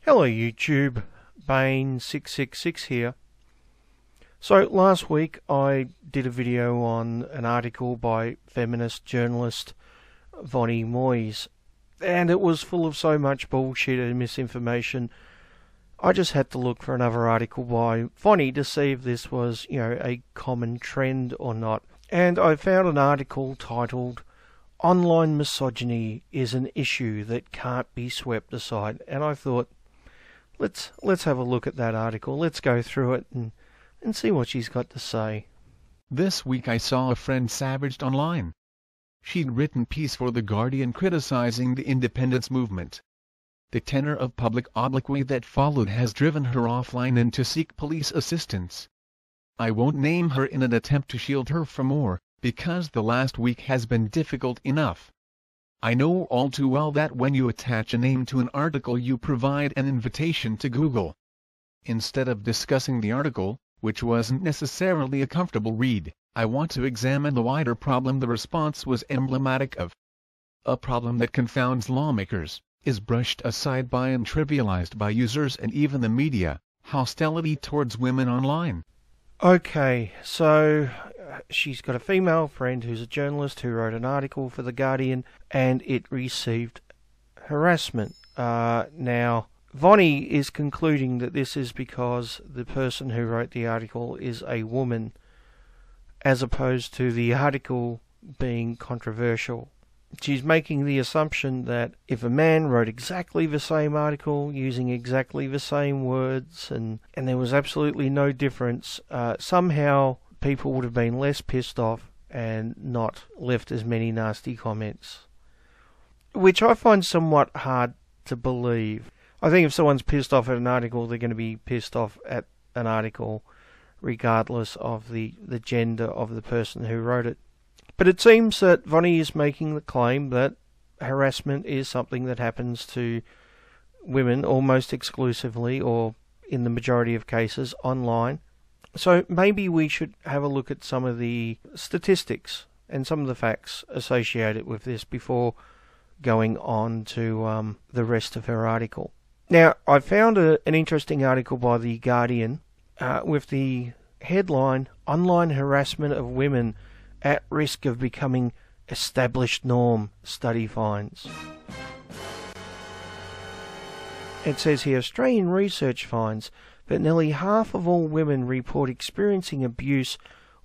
Hello YouTube, Bane666 here. So last week I did a video on an article by feminist journalist Vonny Moyes, and it was full of so much bullshit and misinformation. I just had to look for another article by Vonny to see if this was, a common trend or not. And I found an article titled "Online Misogyny is an Issue That Can't Be Swept Aside," and I thought, Let's have a look at that article. Let's go through it and see what she's got to say. This week I saw a friend savaged online. She'd written piece for The Guardian criticizing the independence movement. The tenor of public obloquy that followed has driven her offline and to seek police assistance. I won't name her in an attempt to shield her from more, because the last week has been difficult enough. I know all too well that when you attach a name to an article you provide an invitation to Google. Instead of discussing the article, which wasn't necessarily a comfortable read, I want to examine the wider problem the response was emblematic of. A problem that confounds lawmakers, is brushed aside by and trivialized by users and even the media: hostility towards women online. Okay, so she's got a female friend who's a journalist who wrote an article for The Guardian, and it received harassment. Now, Vonny is concluding that this is because the person who wrote the article is a woman, as opposed to the article being controversial. She's making the assumption that if a man wrote exactly the same article, using exactly the same words, and there was absolutely no difference, somehow people would have been less pissed off and not left as many nasty comments. Which I find somewhat hard to believe. I think if someone's pissed off at an article, they're going to be pissed off at an article regardless of the gender of the person who wrote it. But it seems that Vonny is making the claim that harassment is something that happens to women almost exclusively, or in the majority of cases, online. So maybe we should have a look at some of the statistics and some of the facts associated with this before going on to the rest of her article. Now, I found an interesting article by The Guardian with the headline, "Online Harassment of Women at Risk of Becoming Established Norm, Study Finds." It says here, Australian research finds that nearly half of all women report experiencing abuse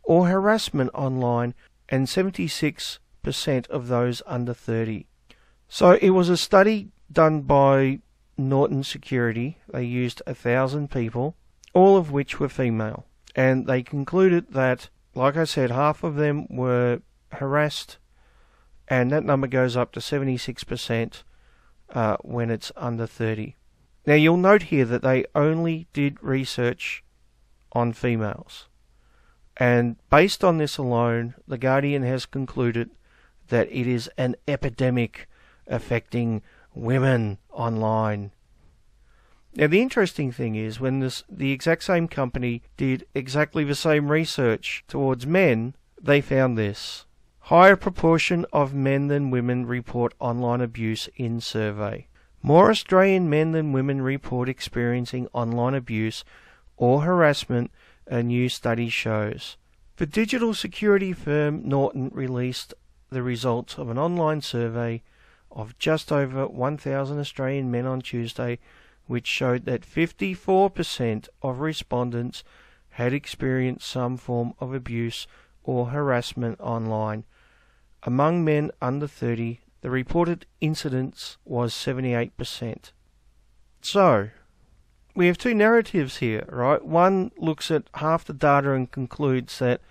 or harassment online, and 76% of those under 30. So it was a study done by Norton Security. They used 1,000 people, all of which were female, and they concluded that, like I said, half of them were harassed, and that number goes up to 76% when it's under 30. Now you'll note here that they only did research on females, and based on this alone, The Guardian has concluded that it is an epidemic affecting women online. Now the interesting thing is, when the exact same company did exactly the same research towards men, they found this: higher proportion of men than women report online abuse in survey. More Australian men than women report experiencing online abuse or harassment, a new study shows. The digital security firm Norton released the results of an online survey of just over 1,000 Australian men on Tuesday, which showed that 54% of respondents had experienced some form of abuse or harassment online. Among men under 30, the reported incidence was 78%. So, we have two narratives here, right? One looks at half the data and concludes that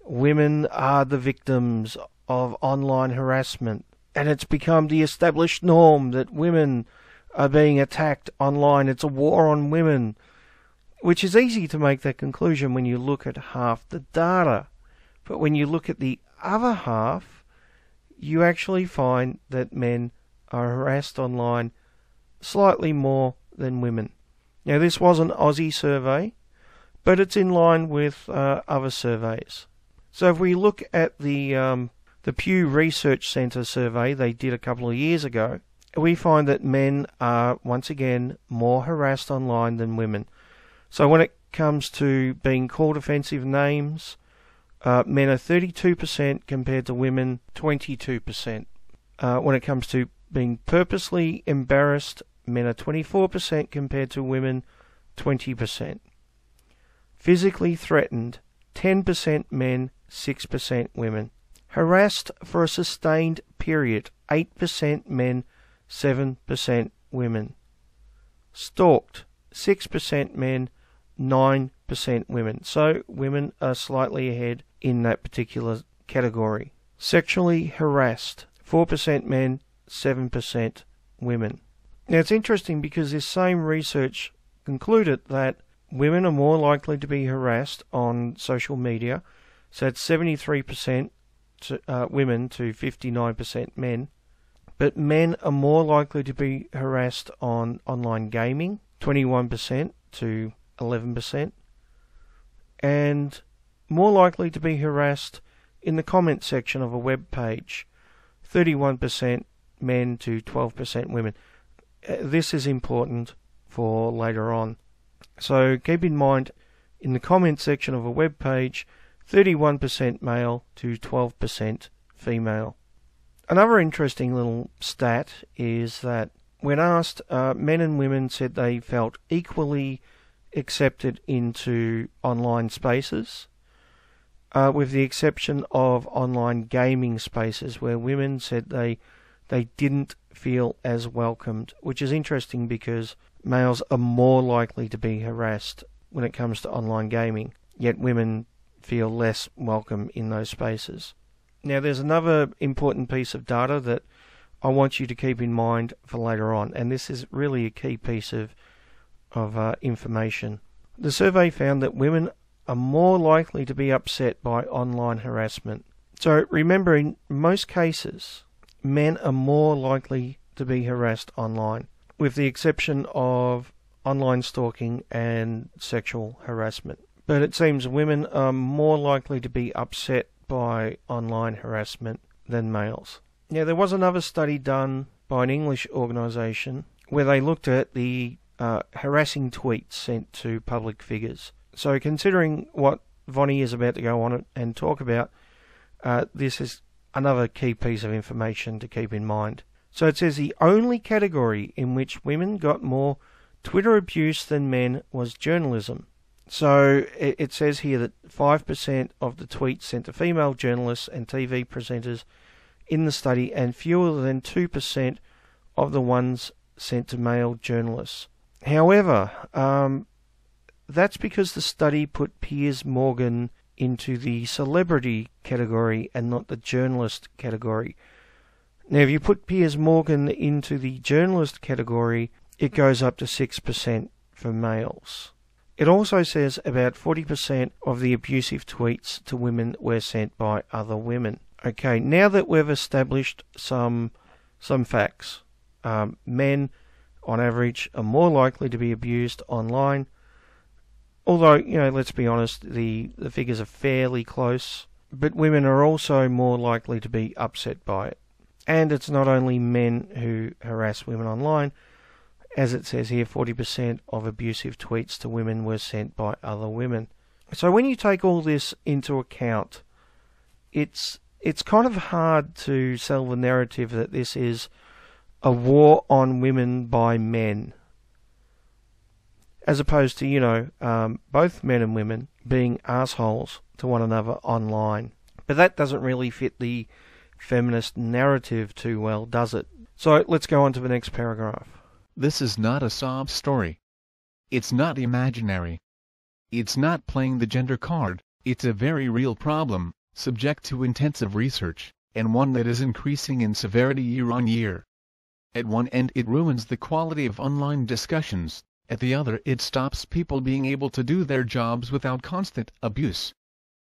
women are the victims of online harassment, and it's become the established norm that women are being attacked online. It's a war on women, which is easy to make that conclusion when you look at half the data. But when you look at the other half, you actually find that men are harassed online slightly more than women. Now, this was an Aussie survey, but it's in line with other surveys. So if we look at the Pew Research Centre survey they did a couple of years ago, we find that men are, once again, more harassed online than women. So when it comes to being called offensive names, men are 32% compared to women 22%. When it comes to being purposely embarrassed, men are 24% compared to women 20%. Physically threatened, 10% men, 6% women. Harassed for a sustained period, 8% men, 7% women. Stalked, 6% men, 9% women. So women are slightly ahead in that particular category. Sexually harassed, 4% men, 7% women. Now it's interesting because this same research concluded that women are more likely to be harassed on social media. So it's 73% women to 59% men. But men are more likely to be harassed on online gaming, 21% to 11%. And more likely to be harassed in the comment section of a web page, 31% men to 12% women. This is important for later on. So keep in mind, in the comment section of a web page, 31% male to 12% female. Another interesting little stat is that when asked, men and women said they felt equally accepted into online spaces, with the exception of online gaming spaces, where women said they didn't feel as welcomed, which is interesting because males are more likely to be harassed when it comes to online gaming, yet women feel less welcome in those spaces. Now, there's another important piece of data that I want you to keep in mind for later on, and this is really a key piece of information. The survey found that women are more likely to be upset by online harassment. So remember, in most cases, men are more likely to be harassed online, with the exception of online stalking and sexual harassment. But it seems women are more likely to be upset by online harassment than males. Now, there was another study done by an English organisation where they looked at the harassing tweets sent to public figures. So considering what Vonny is about to go on and talk about, this is another key piece of information to keep in mind. So it says the only category in which women got more Twitter abuse than men was journalism. So it says here that 5% of the tweets sent to female journalists and TV presenters in the study, and fewer than 2% of the ones sent to male journalists. However, that's because the study put Piers Morgan into the celebrity category and not the journalist category. Now, if you put Piers Morgan into the journalist category, it goes up to 6% for males. It also says about 40% of the abusive tweets to women were sent by other women. Okay, now that we've established some facts, men on average are more likely to be abused online. Although, let's be honest, the figures are fairly close, but women are also more likely to be upset by it. And it's not only men who harass women online. As it says here, 40% of abusive tweets to women were sent by other women. So when you take all this into account, it's kind of hard to sell the narrative that this is a war on women by men, as opposed to, both men and women being assholes to one another online. But that doesn't really fit the feminist narrative too well, does it? So let's go on to the next paragraph. This is not a sob story. It's not imaginary. It's not playing the gender card. It's a very real problem, subject to intensive research, and one that is increasing in severity year on year. At one end it ruins the quality of online discussions, at the other it stops people being able to do their jobs without constant abuse.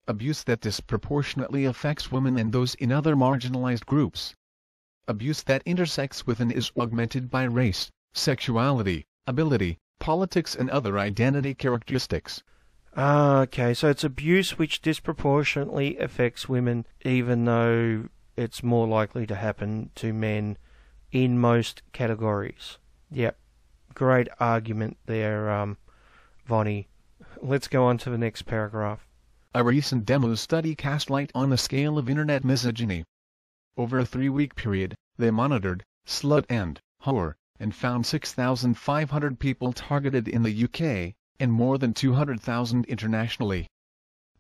Abuse that disproportionately affects women and those in other marginalized groups. Abuse that intersects with and is augmented by race, sexuality, ability, politics and other identity characteristics. Okay, so it's abuse which disproportionately affects women, even though it's more likely to happen to men in most categories. Yep, great argument there, Vonny. Let's go on to the next paragraph. A recent demo study cast light on the scale of internet misogyny. Over a 3-week period, they monitored slut and whore, and found 6,500 people targeted in the UK, and more than 200,000 internationally.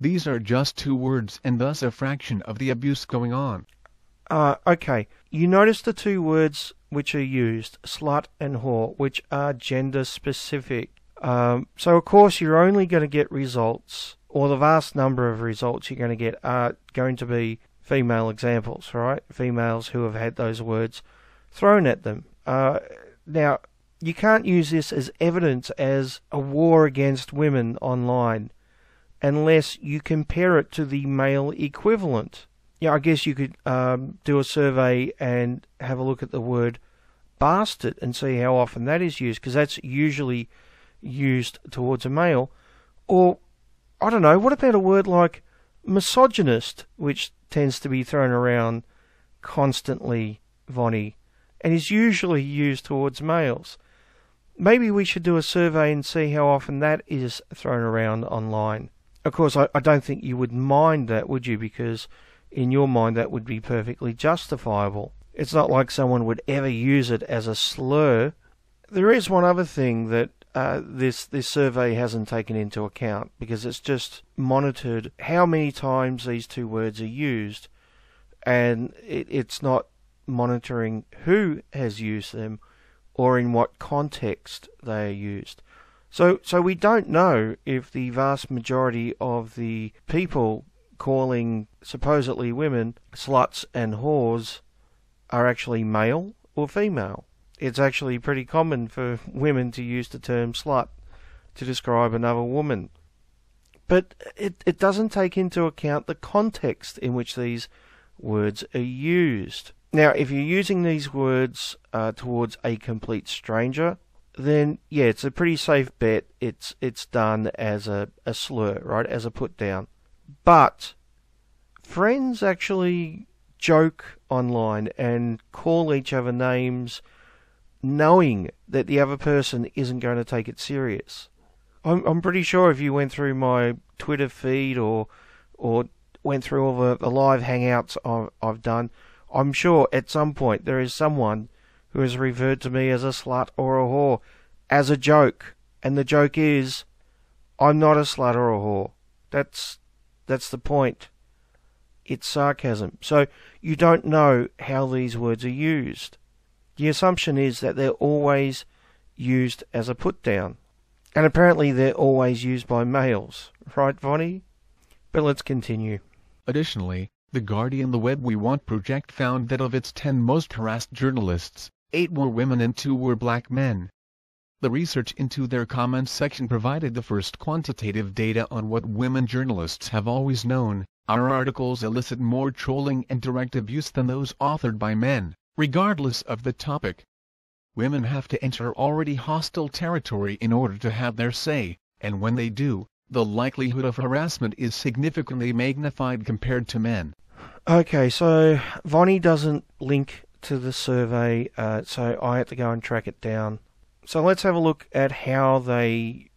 These are just 2 words and thus a fraction of the abuse going on. Okay, you notice the 2 words which are used, slut and whore, which are gender specific. So of course you're only going to get results, or the vast number of results you're going to get are going to be female examples, right? Females who have had those words thrown at them. Now, you can't use this as evidence as a war against women online unless you compare it to the male equivalent. Yeah, I guess you could do a survey and have a look at the word bastard and see how often that is used, because that's usually used towards a male. Or, I don't know, what about a word like misogynist, which tends to be thrown around constantly, Vonny, and is usually used towards males? Maybe we should do a survey and see how often that is thrown around online. Of course, I don't think you would mind that, would you? Because in your mind that would be perfectly justifiable. It's not like someone would ever use it as a slur. There is one other thing that this survey hasn't taken into account, because it's just monitored how many times these 2 words are used, and it's not monitoring who has used them or in what context they are used. So we don't know if the vast majority of the people calling supposedly women sluts and whores are actually male or female. It's actually pretty common for women to use the term slut to describe another woman. But it doesn't take into account the context in which these words are used. Now, if you're using these words towards a complete stranger, then yeah, it's a pretty safe bet it's done as a slur, right, as a put down. But friends actually joke online and call each other names knowing that the other person isn't going to take it serious. I'm pretty sure if you went through my Twitter feed or went through all the live hangouts I've done, I'm sure at some point there is someone who has referred to me as a slut or a whore as a joke. And the joke is, I'm not a slut or a whore. That's the point. It's sarcasm. So you don't know how these words are used. The assumption is that they're always used as a put down. And apparently they're always used by males. Right, Vonny? But let's continue. Additionally, The Guardian The Web We Want project found that of its 10 most harassed journalists, 8 were women and 2 were black men. The research into their comments section provided the first quantitative data on what women journalists have always known: our articles elicit more trolling and direct abuse than those authored by men, regardless of the topic. Women have to enter already hostile territory in order to have their say, and when they do, the likelihood of harassment is significantly magnified compared to men. Okay, so Vonny doesn't link to the survey, so I had to go and track it down. So let's have a look at how they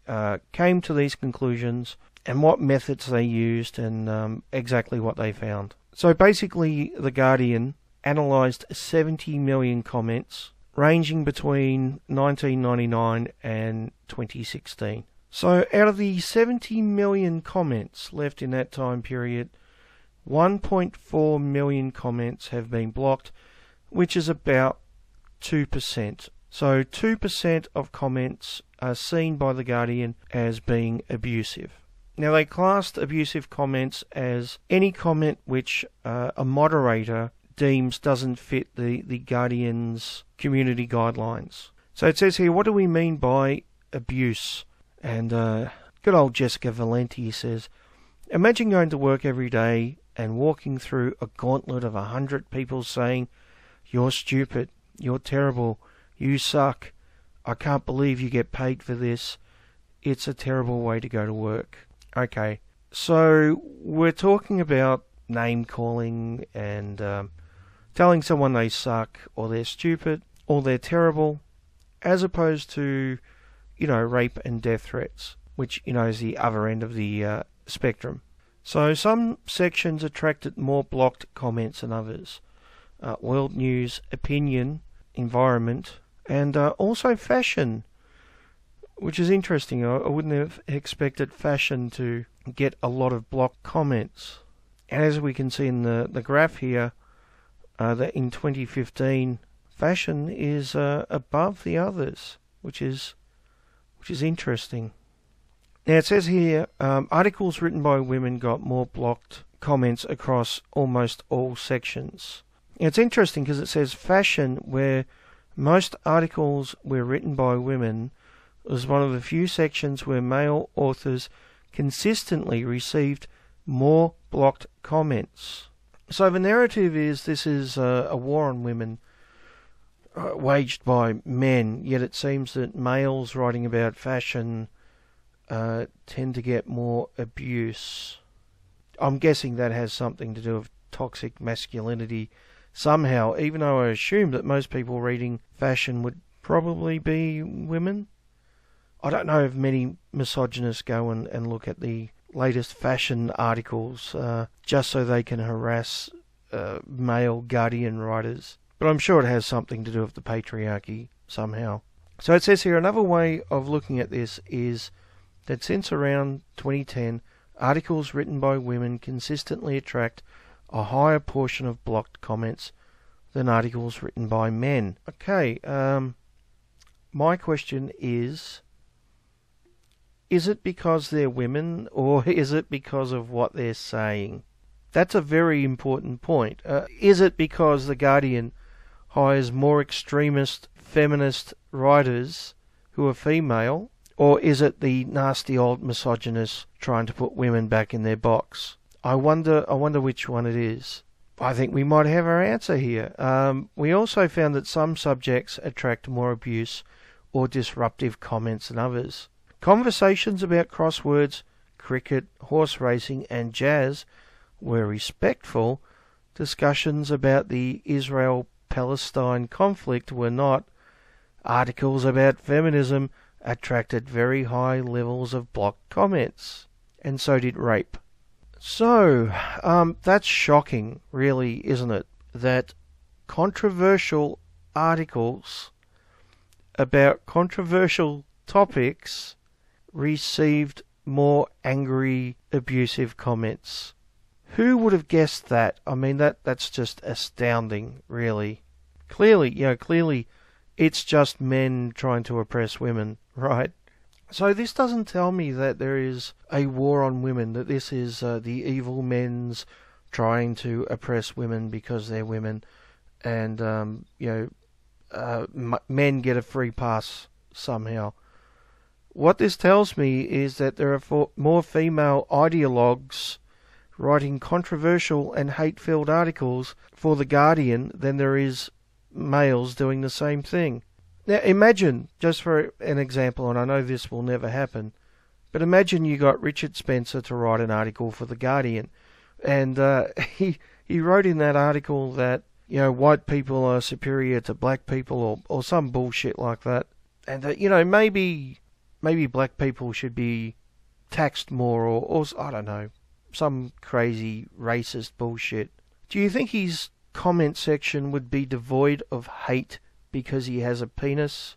came to these conclusions and what methods they used and exactly what they found. So basically, The Guardian analysed 70 million comments ranging between 1999 and 2016. So out of the 70 million comments left in that time period, 1.4 million comments have been blocked, which is about 2%. So 2% of comments are seen by The Guardian as being abusive. Now, they classed abusive comments as any comment which a moderator deems doesn't fit the Guardian's community guidelines. So it says here, what do we mean by abuse? And good old Jessica Valenti says, imagine going to work every day and walking through a gauntlet of 100 people saying, you're stupid, you're terrible, you suck, I can't believe you get paid for this, it's a terrible way to go to work. Okay, so we're talking about name calling and telling someone they suck, or they're stupid, or they're terrible, as opposed to, rape and death threats, which, is the other end of the spectrum. So some sections attracted more blocked comments than others. World news, opinion, environment, and also fashion, which is interesting. I wouldn't have expected fashion to get a lot of blocked comments. And as we can see in the graph here, that in 2015, fashion is above the others, which is interesting. Now it says here, articles written by women got more blocked comments across almost all sections. It's interesting because it says fashion, where most articles were written by women, was one of the few sections where male authors consistently received more blocked comments. So the narrative is this is a war on women waged by men, yet it seems that males writing about fashion tend to get more abuse. I'm guessing that has something to do with toxic masculinity somehow, even though I assume that most people reading fashion would probably be women. I don't know if many misogynists go and look at the latest fashion articles just so they can harass male Guardian writers. But I'm sure it has something to do with the patriarchy somehow. So it says here, another way of looking at this is that since around 2010, articles written by women consistently attract a higher portion of blocked comments than articles written by men. Okay, my question is it because they're women, or is it because of what they're saying? That's a very important point. Is it because The Guardian hires more extremist feminist writers who are female, or is it the nasty old misogynists trying to put women back in their box? I wonder which one it is. I think we might have our answer here. We also found that some subjects attract more abuse or disruptive comments than others. Conversations about crosswords, cricket, horse racing and jazz were respectful. Discussions about the Israel-Palestine conflict were not. Articles about feminism attracted very high levels of blocked comments. And so did rape. So, that's shocking, really, isn't it? That controversial articles about controversial topics received more angry, abusive comments. Who would have guessed that? I mean, that's just astounding, really. Clearly, it's just men trying to oppress women, right? So this doesn't tell me that there is a war on women, that this is the evil men's trying to oppress women because they're women, and men get a free pass somehow. What this tells me is that there are more female ideologues writing controversial and hate-filled articles for The Guardian than there is males doing the same thing. Now imagine, just for an example, and I know this will never happen, but imagine you got Richard Spencer to write an article for The Guardian, and he wrote in that article that white people are superior to black people, or some bullshit like that, and that maybe black people should be taxed more, or I don't know, some crazy racist bullshit. Do you think his comment section would be devoid of hate because he has a penis?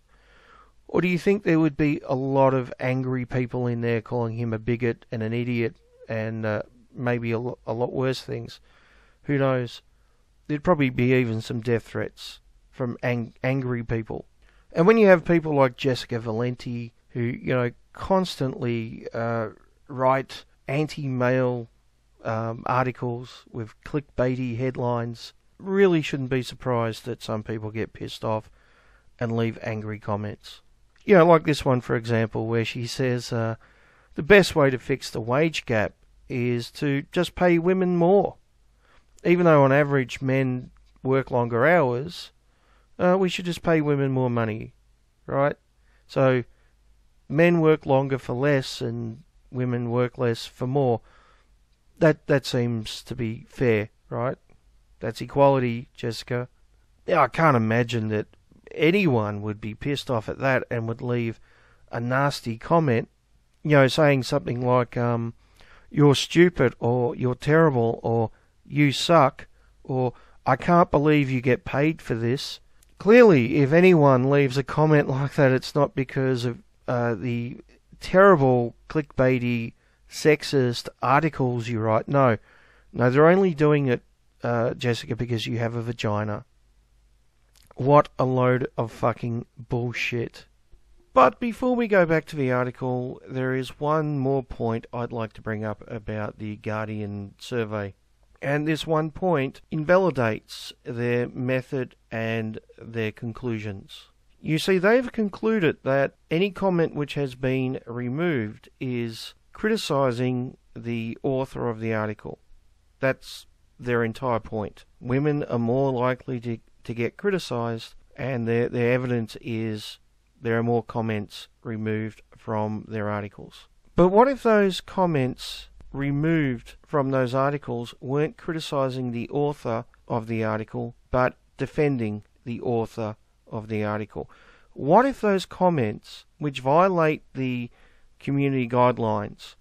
Or do you think there would be a lot of angry people in there calling him a bigot and an idiot and maybe a lot worse things? Who knows? There'd probably be even some death threats from angry people. And when you have people like Jessica Valenti, who constantly write anti-male articles with clickbaity headlines, really shouldn't be surprised that some people get pissed off and leave angry comments. Like this one, for example, where she says the best way to fix the wage gap is to just pay women more. Even though on average men work longer hours, we should just pay women more money, right? So men work longer for less and women work less for more. That seems to be fair, right? That's equality, Jessica. Now, I can't imagine that anyone would be pissed off at that and would leave a nasty comment, saying something like, you're stupid, or you're terrible, or you suck, or I can't believe you get paid for this. Clearly, if anyone leaves a comment like that, it's not because of the terrible, clickbaity, sexist articles you write. No, they're only doing it, Jessica, because you have a vagina. What a load of fucking bullshit. But before we go back to the article, there is one more point I'd like to bring up about the Guardian survey. And this one point invalidates their method and their conclusions. You see, they've concluded that any comment which has been removed is criticising the author of the article. That's their entire point. Women are more likely to get criticised, and their evidence is there are more comments removed from their articles. But what if those comments removed from those articles weren't criticising the author of the article, but defending the author of the article? What if those comments, which violate the community guidelines,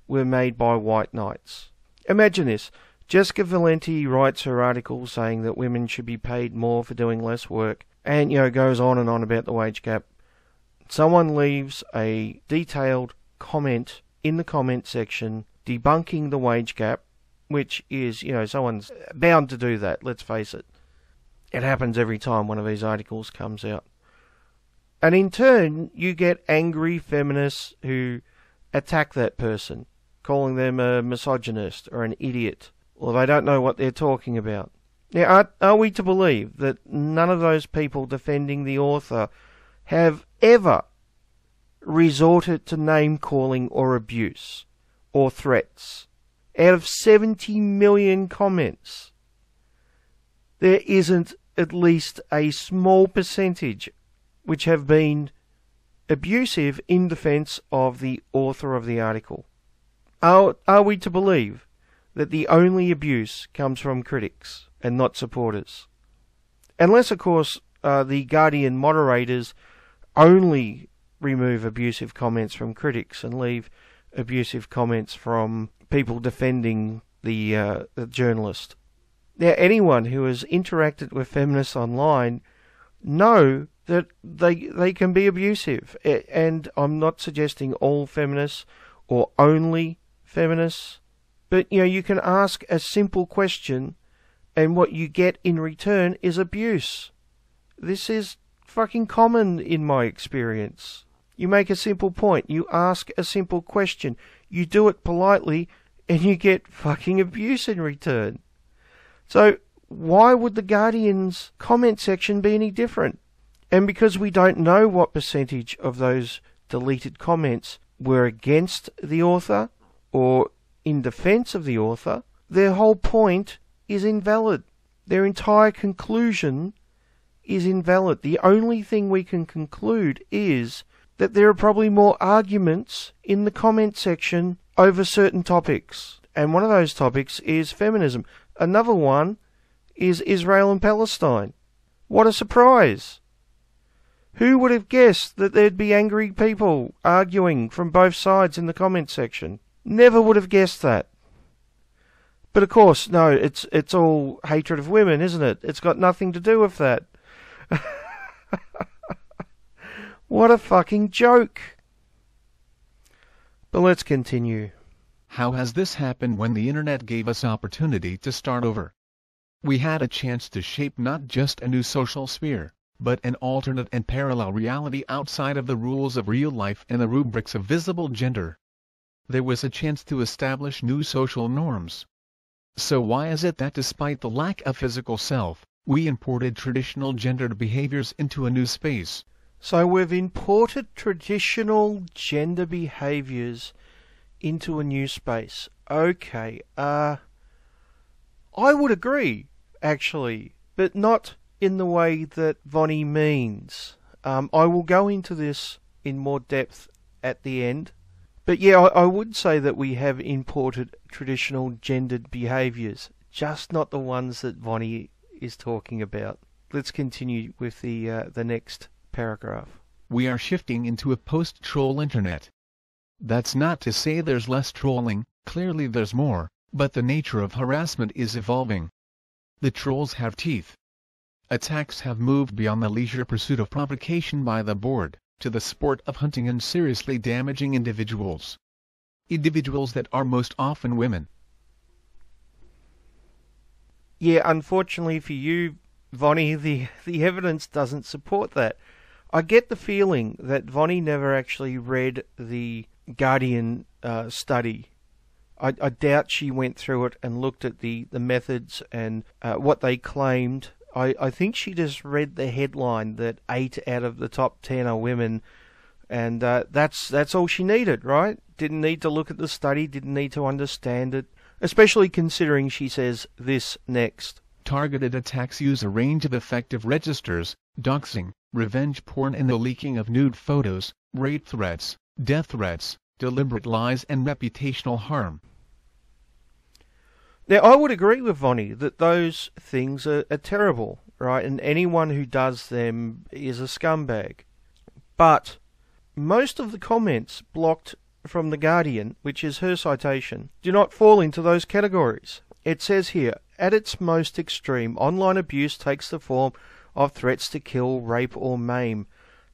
were made by white knights? Imagine this. Jessica Valenti writes her article saying that women should be paid more for doing less work, and goes on and on about the wage gap. Someone leaves a detailed comment in the comment section debunking the wage gap, which is, someone's bound to do that, let's face it. It happens every time one of these articles comes out. And in turn, you get angry feminists who attack that person, calling them a misogynist or an idiot, or they don't know what they're talking about. Now, are we to believe that none of those people defending the author have ever resorted to name-calling or abuse or threats? Out of 70 million comments, there isn't at least a small percentage which have been abusive in defence of the author of the article. Are we to believe that the only abuse comes from critics and not supporters? Unless, of course, the Guardian moderators only remove abusive comments from critics and leave abusive comments from people defending the journalist. Now, anyone who has interacted with feminists online know that they can be abusive. And I'm not suggesting all feminists or only feminists, but you can ask a simple question and what you get in return is abuse. This is fucking common in my experience. You make a simple point, you ask a simple question, you do it politely, and you get fucking abuse in return. So why would the Guardian's comment section be any different? And because we don't know what percentage of those deleted comments were against the author or in defence of the author, their whole point is invalid. Their entire conclusion is invalid. The only thing we can conclude is that there are probably more arguments in the comment section over certain topics. And one of those topics is feminism. Another one is Israel and Palestine. What a surprise! Who would have guessed that there'd be angry people arguing from both sides in the comment section? Never would have guessed that. But of course, no, it's all hatred of women, isn't it? It's got nothing to do with that. What a fucking joke. But let's continue. How has this happened when the internet gave us opportunity to start over? We had a chance to shape not just a new social sphere, but an alternate and parallel reality outside of the rules of real life and the rubrics of visible gender. There was a chance to establish new social norms. So why is it that despite the lack of physical self, we imported traditional gendered behaviors into a new space? So we've imported traditional gender behaviors into a new space. Okay, I would agree, actually, but not in the way that Vonny means. I will go into this in more depth at the end. But yeah, I would say that we have imported traditional gendered behaviours. just not the ones that Vonny is talking about. Let's continue with the next paragraph. We are shifting into a post-troll internet. That's not to say there's less trolling, clearly there's more, but the nature of harassment is evolving. The trolls have teeth. Attacks have moved beyond the leisure pursuit of provocation by the bored, to the sport of hunting and seriously damaging individuals. Individuals that are most often women. Yeah, unfortunately for you, Vonny, the evidence doesn't support that. I get the feeling that Vonny never actually read the Guardian study. I doubt she went through it and looked at the methods and what they claimed. I think she just read the headline that 8 out of the top 10 are women, and that's all she needed, right? Didn't need to look at the study, didn't need to understand it, especially considering she says this next. Targeted attacks use a range of effective registers: doxing, revenge porn and the leaking of nude photos, rape threats, death threats, deliberate lies and reputational harm. Now, I would agree with Vonny that those things are terrible, right? And anyone who does them is a scumbag. But most of the comments blocked from The Guardian, which is her citation, do not fall into those categories. It says here, at its most extreme, online abuse takes the form of threats to kill, rape or maim.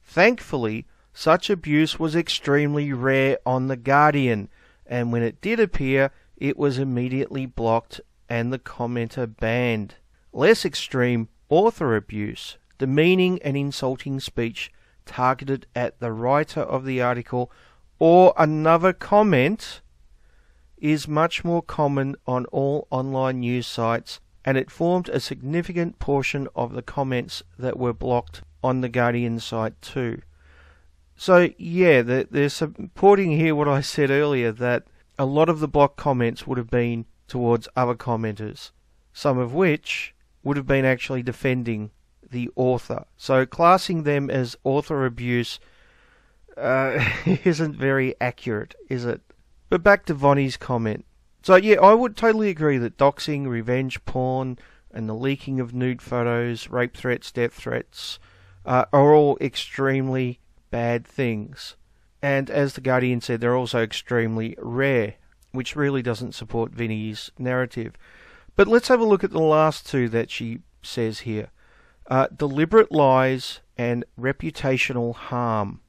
Thankfully, such abuse was extremely rare on The Guardian, and when it did appear, it was immediately blocked and the commenter banned. Less extreme author abuse, demeaning and insulting speech targeted at the writer of the article or another comment is much more common on all online news sites, and it formed a significant portion of the comments that were blocked on the Guardian site too. So yeah, they're supporting here what I said earlier, that a lot of the blocked comments would have been towards other commenters, some of which would have been actually defending the author. So classing them as author abuse isn't very accurate, is it? But back to Vonny's comment. So yeah, I would totally agree that doxing, revenge porn, and the leaking of nude photos, rape threats, death threats, are all extremely bad things. And as The Guardian said, they're also extremely rare, which really doesn't support Vinny's narrative. But let's have a look at the last two that she says here. Deliberate lies and reputational harm.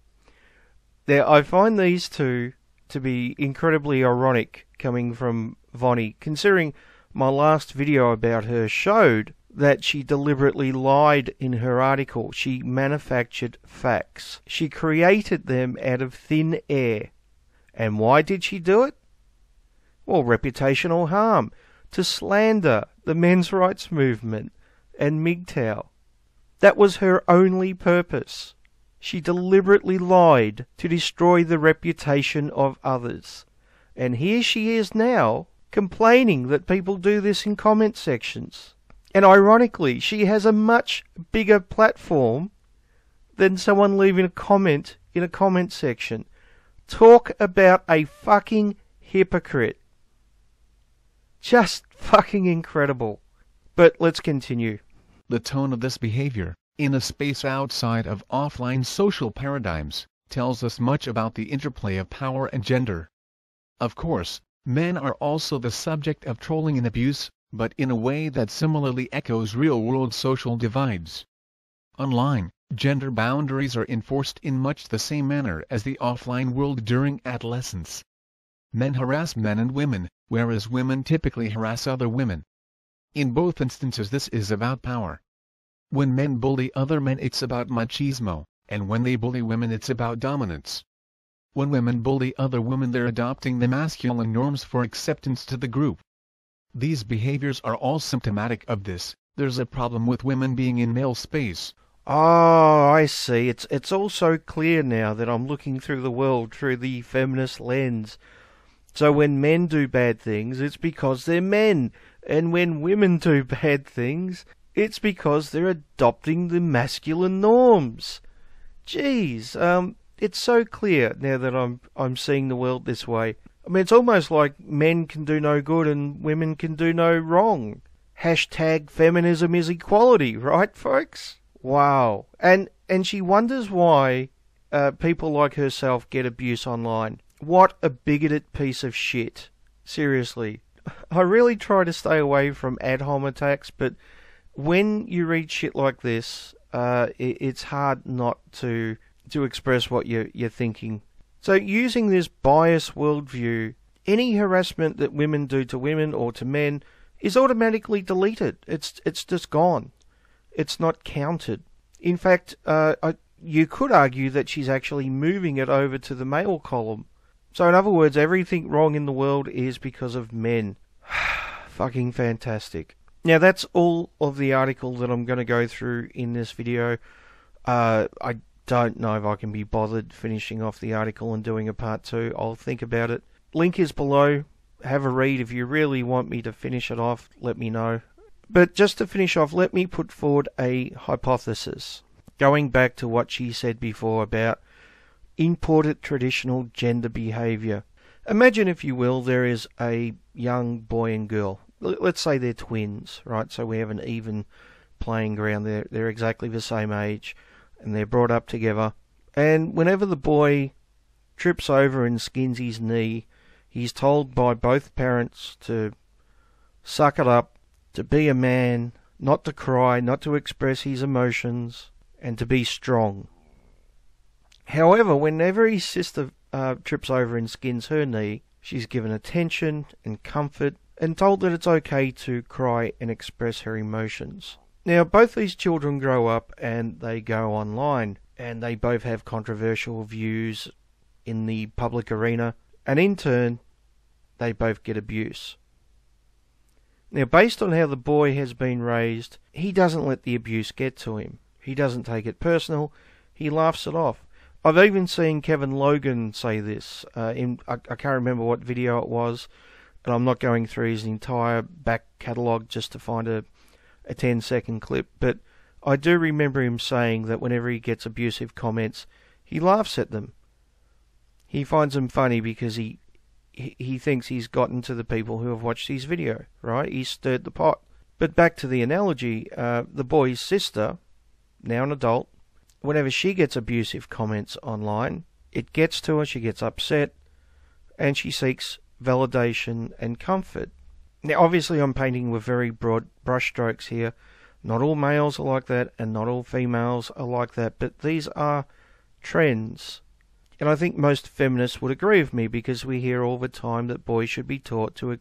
Now, I find these two to be incredibly ironic coming from Vonny, considering my last video about her showed that she deliberately lied in her article. She manufactured facts. She created them out of thin air. And why did she do it? Well, reputational harm. To slander the men's rights movement and MGTOW. That was her only purpose. She deliberately lied to destroy the reputation of others. And here she is now, complaining that people do this in comment sections. And ironically, she has a much bigger platform than someone leaving a comment in a comment section. Talk about a fucking hypocrite. Just fucking incredible. But let's continue. The tone of this behavior, in a space outside of offline social paradigms, tells us much about the interplay of power and gender. Of course, men are also the subject of trolling and abuse, but in a way that similarly echoes real-world social divides. Online, gender boundaries are enforced in much the same manner as the offline world during adolescence. Men harass men and women, whereas women typically harass other women. In both instances this is about power. When men bully other men it's about machismo, and when they bully women it's about dominance. When women bully other women they're adopting the masculine norms for acceptance to the group. These behaviors are all symptomatic of this. There's a problem with women being in male space. Oh, I see. It's all so clear now that I'm looking through the world through the feminist lens. So when men do bad things, it's because they're men. And when women do bad things, it's because they're adopting the masculine norms. Jeez, it's so clear now that I'm seeing the world this way. I mean, it's almost like men can do no good and women can do no wrong. Hashtag feminism is equality, right, folks? Wow. And she wonders why people like herself get abuse online. What a bigoted piece of shit. Seriously. I really try to stay away from ad hom attacks, but when you read shit like this, it's hard not to express what you're thinking. So using this biased worldview, any harassment that women do to women or to men is automatically deleted. It's just gone. It's not counted. In fact, you could argue that she's actually moving it over to the male column. So in other words, everything wrong in the world is because of men. Fucking fantastic. Now that's all of the article that I'm going to go through in this video. I don't know if I can be bothered finishing off the article and doing a part 2. I'll think about it. Link is below. Have a read. If you really want me to finish it off, let me know. But just to finish off, let me put forward a hypothesis. Going back to what she said before about imported traditional gender behaviour. Imagine, if you will, there is a young boy and girl. Let's say they're twins, right? So we have an even playing ground. They're exactly the same age, and they're brought up together. And whenever the boy trips over and skins his knee, he's told by both parents to suck it up, to be a man, not to cry, not to express his emotions, and to be strong. However, whenever his sister trips over and skins her knee, she's given attention and comfort and told that it's okay to cry and express her emotions. Now, both these children grow up and they go online, and they both have controversial views in the public arena, and in turn, they both get abuse. Now, based on how the boy has been raised, he doesn't let the abuse get to him. He doesn't take it personal. He laughs it off. I've even seen Kevin Logan say this. I can't remember what video it was, and I'm not going through his entire back catalogue just to find a 10-second clip, but I do remember him saying that whenever he gets abusive comments, he laughs at them. He finds them funny because he thinks he's gotten to the people who have watched his video, right? He's stirred the pot. But back to the analogy, the boy's sister, now an adult, whenever she gets abusive comments online, it gets to her, she gets upset, and she seeks validation and comfort. Now, obviously, I'm painting with very broad brushstrokes here. Not all males are like that, and not all females are like that, but these are trends. And I think most feminists would agree with me, because we hear all the time that boys should be taught to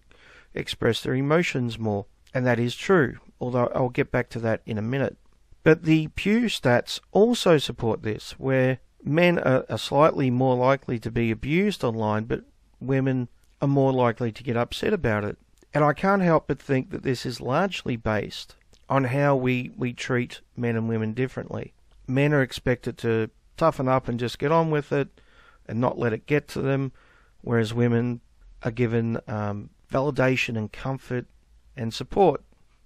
express their emotions more. And that is true, although I'll get back to that in a minute. But the Pew stats also support this, where men are slightly more likely to be abused online, but women are more likely to get upset about it. And I can't help but think that this is largely based on how we treat men and women differently. Men are expected to toughen up and just get on with it and not let it get to them, whereas women are given validation and comfort and support.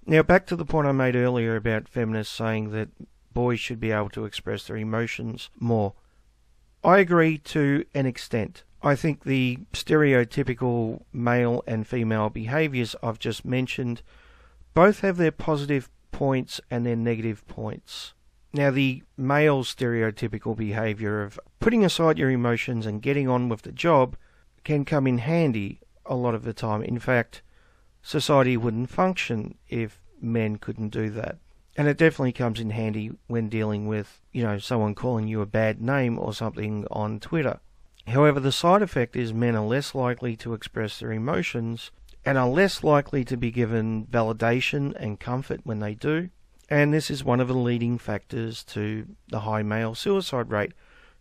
Now, back to the point I made earlier about feminists saying that boys should be able to express their emotions more. I agree to an extent. I think the stereotypical male and female behaviours I've just mentioned both have their positive points and their negative points. Now, the male stereotypical behaviour of putting aside your emotions and getting on with the job can come in handy a lot of the time. In fact, society wouldn't function if men couldn't do that. And it definitely comes in handy when dealing with, someone calling you a bad name or something on Twitter. However, the side effect is men are less likely to express their emotions and are less likely to be given validation and comfort when they do. And this is one of the leading factors to the high male suicide rate,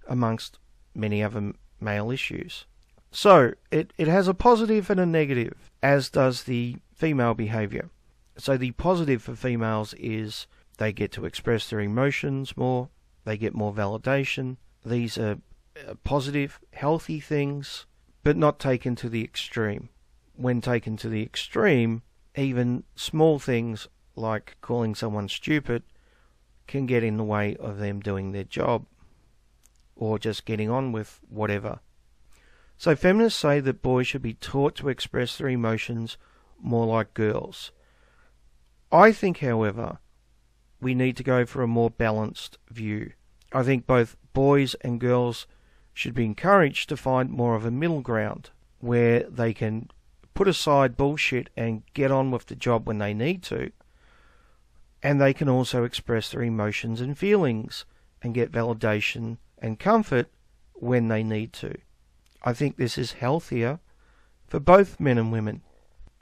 amongst many other male issues. So, it has a positive and a negative, as does the female behaviour. So the positive for females is they get to express their emotions more, they get more validation. These are positive, healthy things, but not taken to the extreme. When taken to the extreme, even small things like calling someone stupid can get in the way of them doing their job, or just getting on with whatever. So feminists say that boys should be taught to express their emotions more like girls. I think, however, we need to go for a more balanced view. I think both boys and girls should be encouraged to find more of a middle ground where they can put aside bullshit and get on with the job when they need to, and they can also express their emotions and feelings and get validation and comfort when they need to. I think this is healthier for both men and women.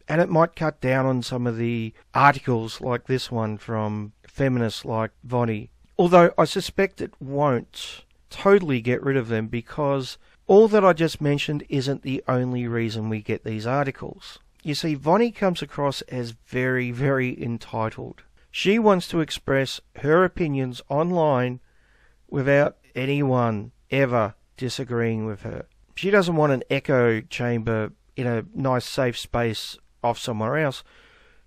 And it might cut down on some of the articles like this one from feminists like Vonny. Although I suspect it won't totally get rid of them, because all that I just mentioned isn't the only reason we get these articles. You see, Vonny comes across as very, very entitled. She wants to express her opinions online without anyone ever disagreeing with her. She doesn't want an echo chamber in a nice safe space off somewhere else.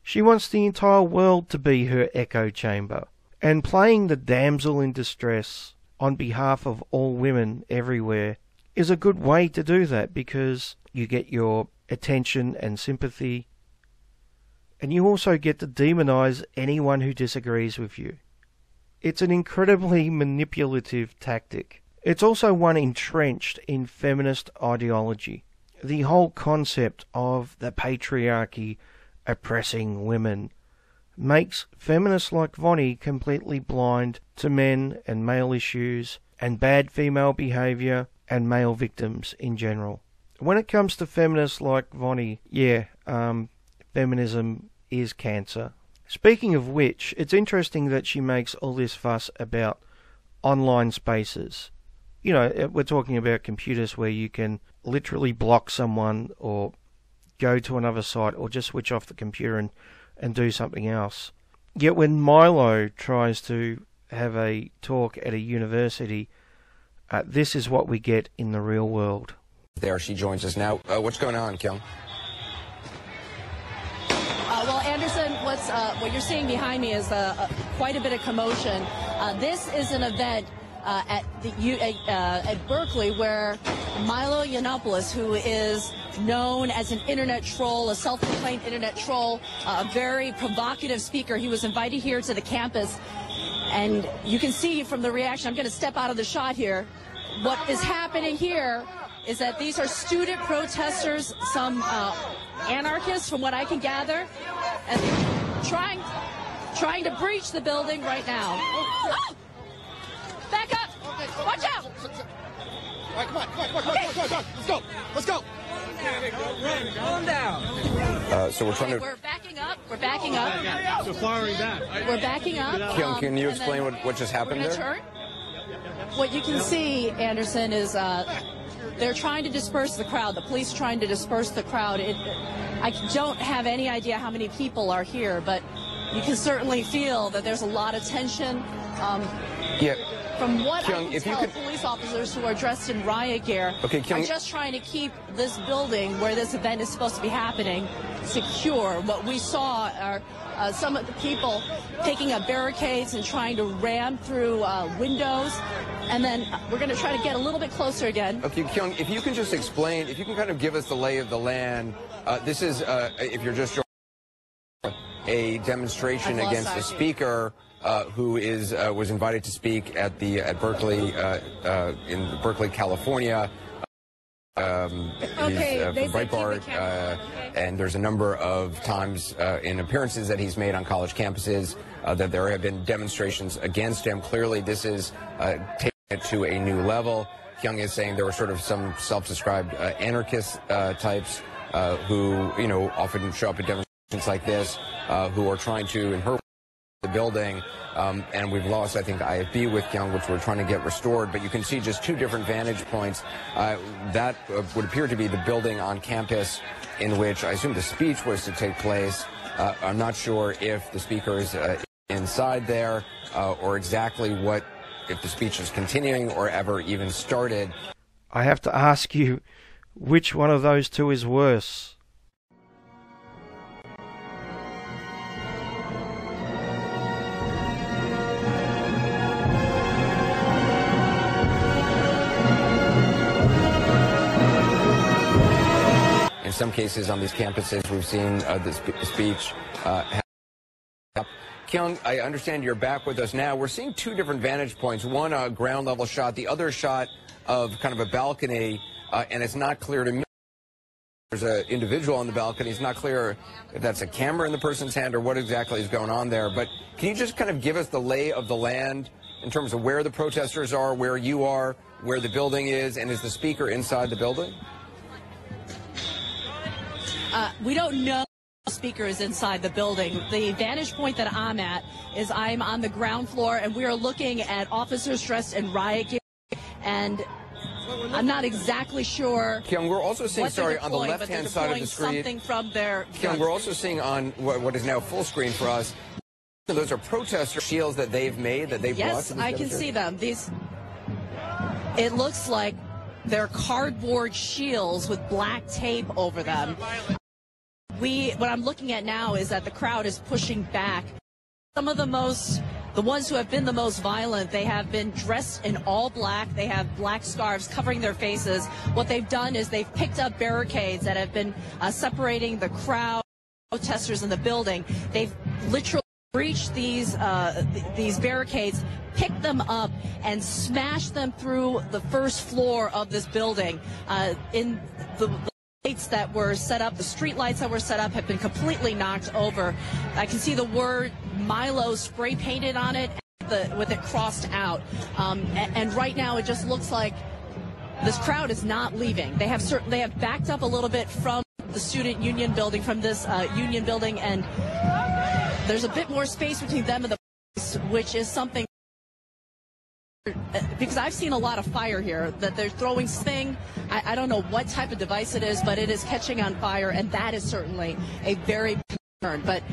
She wants the entire world to be her echo chamber. And playing the damsel in distress on behalf of all women everywhere is a good way to do that, because you get your attention and sympathy, and you also get to demonize anyone who disagrees with you. It's an incredibly manipulative tactic. It's also one entrenched in feminist ideology. The whole concept of the patriarchy oppressing women makes feminists like Vonny completely blind to men and male issues and bad female behaviour and male victims in general. When it comes to feminists like Vonny, feminism is cancer. Speaking of which, it's interesting that she makes all this fuss about online spaces. You know, we're talking about computers where you can literally block someone or go to another site or just switch off the computer and do something else. Yet when Milo tries to have a talk at a university, this is what we get in the real world. There, she joins us now. What's going on, Kyung? Well, Anderson, what you're seeing behind me is quite a bit of commotion. This is an event at Berkeley where Milo Yiannopoulos, who is known as an internet troll, a self-proclaimed internet troll, a very provocative speaker, he was invited here to the campus. And you can see from the reaction, I'm going to step out of the shot here. What is happening here is that these are student protesters, some anarchists from what I can gather, and trying to breach the building right now. Oh! Back up! Watch out! All right, come on. Let's go. Calm down. So we're trying to... We're backing up. We're backing up. So firing back. We're backing up. Kyung, can you explain what just happened there? Turn. What you can see, Anderson, is they're trying to disperse the crowd. The police are trying to disperse the crowd. I don't have any idea how many people are here, but you can certainly feel that there's a lot of tension. From what Kyung, I can tell, police officers who are dressed in riot gear are just trying to keep this building where this event is supposed to be happening secure. What we saw are some of the people taking up barricades and trying to ram through windows. And then we're going to try to get a little bit closer again. Okay, Kyung, if you can just explain, if you can kind of give us the lay of the land. This is, if you're just a demonstration against the speaker who was invited to speak at Berkeley in Berkeley, California. He's from Breibart, and there's a number of times in appearances that he's made on college campuses that there have been demonstrations against him. Clearly, this is taking it to a new level. Kyung is saying there were sort of some self-described anarchist types who, often show up at demonstrations like this, who are trying to, in her the building, and we've lost, I think, IFB with Kyung, which we're trying to get restored, but you can see just two different vantage points. That would appear to be the building on campus in which I assume the speech was to take place. I'm not sure if the speaker is inside there or exactly if the speech is continuing or ever even started. I have to ask you, which one of those two is worse? some cases on these campuses we've seen this speech. Kyung, I understand you're back with us now. We're seeing two different vantage points. One, a ground level shot, the other shot of kind of a balcony, and it's not clear to me. There's an individual on the balcony. It's not clear if that's a camera in the person's hand or what exactly is going on there. But can you just kind of give us the lay of the land in terms of where the protesters are, where you are, where the building is, and is the speaker inside the building? We don't know the speaker is inside the building. The vantage point that I'm at is I'm on the ground floor, and we are looking at officers dressed in riot gear, and I'm not exactly sure. Kyung, we're also seeing, sorry, on the left-hand side of the screen. Something from their. Kyung, we're also seeing on what is now full screen for us. Those are protester shields that they've made, that they've brought to this Yes, I can see them. These. It looks like they're cardboard shields with black tape over them. What I'm looking at now is that the crowd is pushing back. Some of the ones who have been the most violent, they have been dressed in all black. They have black scarves covering their faces. What they've done is they've picked up barricades that have been separating the crowd, protesters in the building. They've literally breached these barricades, picked them up, and smashed them through the first floor of this building. In the lights that were set up, the street lights that were set up have been completely knocked over. I can see the word Milo spray painted on it with it crossed out. And right now it just looks like this crowd is not leaving. They have backed up a little bit from the student union building, from this union building, and there's a bit more space between them and the police, which is something, because I've seen a lot of fire here, that they're throwing something. I don't know what type of device it is, but it is catching on fire, and that is certainly a very big concern. But